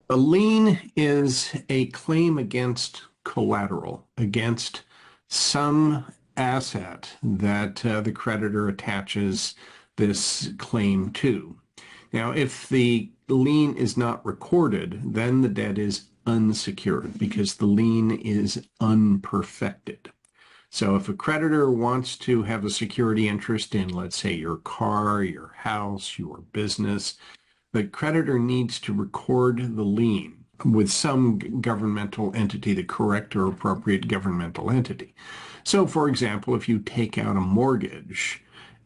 A lien is a claim against collateral, against some asset that the creditor attaches this claim to. Now, if the lien is not recorded, then the debt is unsecured because the lien is unperfected. So if a creditor wants to have a security interest in, let's say, your car, your house, your business, the creditor needs to record the lien with some governmental entity, the correct or appropriate governmental entity. So, for example, if you take out a mortgage,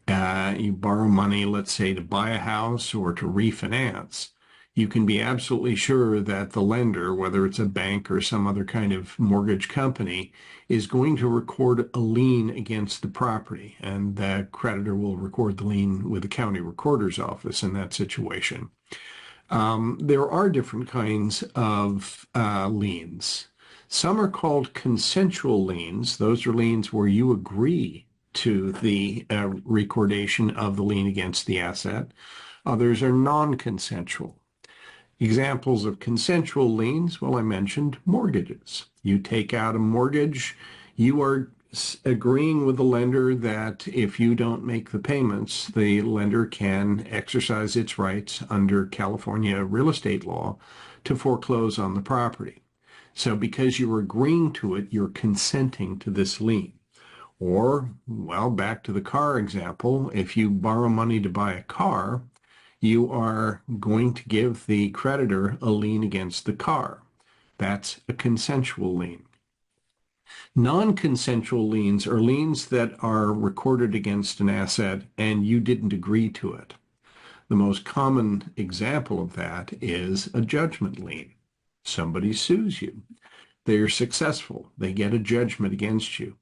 you borrow money, let's say, to buy a house or to refinance, you can be absolutely sure that the lender, whether it's a bank or some other kind of mortgage company, is going to record a lien against the property, and the creditor will record the lien with the county recorder's office in that situation. There are different kinds of liens. Some are called consensual liens. Those are liens where you agree to the recordation of the lien against the asset. Others are non-consensual. Examples of consensual liens, well, I mentioned mortgages. You take out a mortgage, you are agreeing with the lender that if you don't make the payments, the lender can exercise its rights under California real estate law to foreclose on the property. So because you're agreeing to it, you're consenting to this lien. Or, well, back to the car example, if you borrow money to buy a car, you are going to give the creditor a lien against the car. That's a consensual lien. Non-consensual liens are liens that are recorded against an asset and you didn't agree to it. The most common example of that is a judgment lien. Somebody sues you. They're successful. They get a judgment against you.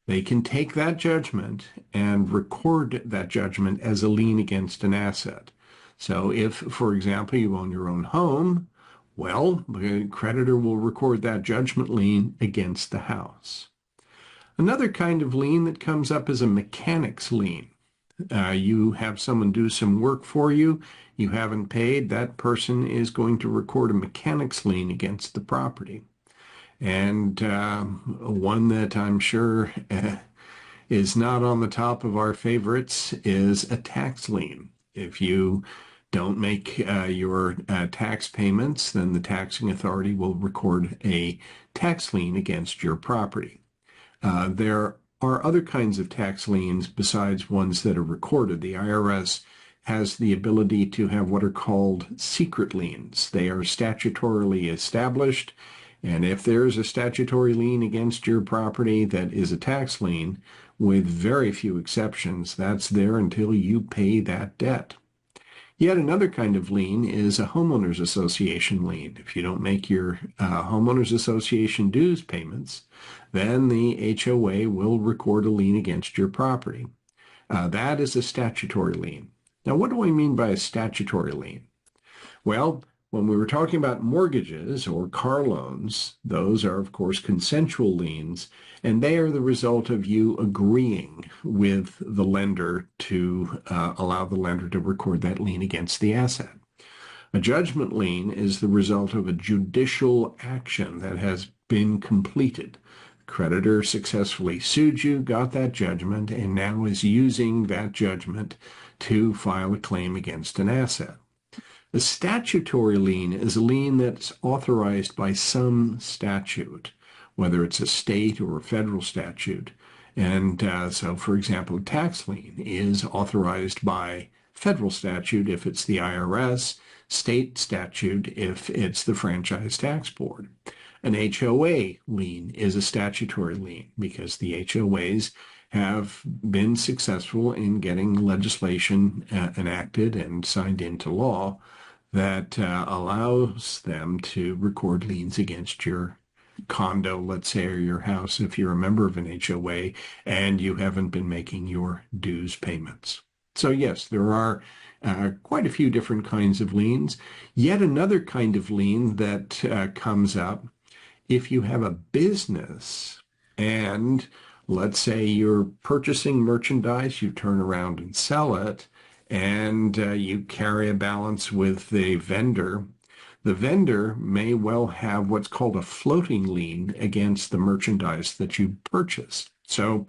They can take that judgment and record that judgment as a lien against an asset. So if, for example, you own your own home, well, the creditor will record that judgment lien against the house. Another kind of lien that comes up is a mechanic's lien. You have someone do some work for you, you haven't paid, that person is going to record a mechanic's lien against the property. And one that I'm sure is not on the top of our favorites is a tax lien. If you don't make your tax payments, then the taxing authority will record a tax lien against your property. There are other kinds of tax liens besides ones that are recorded. The IRS has the ability to have what are called secret liens. They are statutorily established, and if there is a statutory lien against your property that is a tax lien, with very few exceptions, that's there until you pay that debt. Yet another kind of lien is a homeowners association lien. If you don't make your homeowners association dues payments, then the HOA will record a lien against your property. That is a statutory lien. Now, what do I mean by a statutory lien? Well, when we were talking about mortgages or car loans, those are, of course, consensual liens, and they are the result of you agreeing with the lender to allow the lender to record that lien against the asset. A judgment lien is the result of a judicial action that has been completed. The creditor successfully sued you, got that judgment, and now is using that judgment to file a claim against an asset. A statutory lien is a lien that's authorized by some statute, whether it's a state or a federal statute. And so, for example, a tax lien is authorized by federal statute if it's the IRS, state statute if it's the Franchise Tax Board. An HOA lien is a statutory lien because the HOAs have been successful in getting legislation enacted and signed into law that allows them to record liens against your condo, let's say, or your house if you're a member of an HOA and you haven't been making your dues payments. So yes, there are quite a few different kinds of liens. Yet another kind of lien that comes up if you have a business and let's say you're purchasing merchandise, you turn around and sell it, and you carry a balance with the vendor. The vendor may well have what's called a floating lien against the merchandise that you purchased. So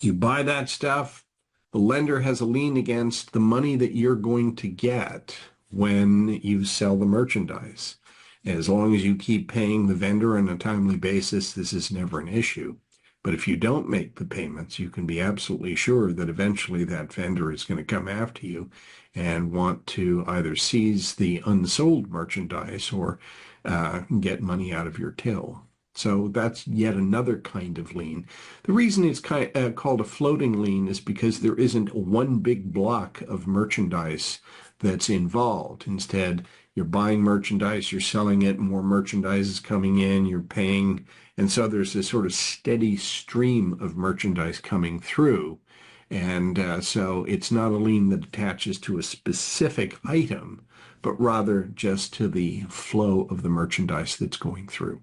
you buy that stuff, the lender has a lien against the money that you're going to get when you sell the merchandise. As long as you keep paying the vendor on a timely basis, this is never an issue. But if you don't make the payments, you can be absolutely sure that eventually that vendor is going to come after you and want to either seize the unsold merchandise or get money out of your till. So that's yet another kind of lien. The reason it's called a floating lien is because there isn't one big block of merchandise that's involved. Instead, you're buying merchandise, you're selling it, more merchandise is coming in, you're paying, and so there's this sort of steady stream of merchandise coming through. And so it's not a lien that attaches to a specific item, but rather just to the flow of the merchandise that's going through.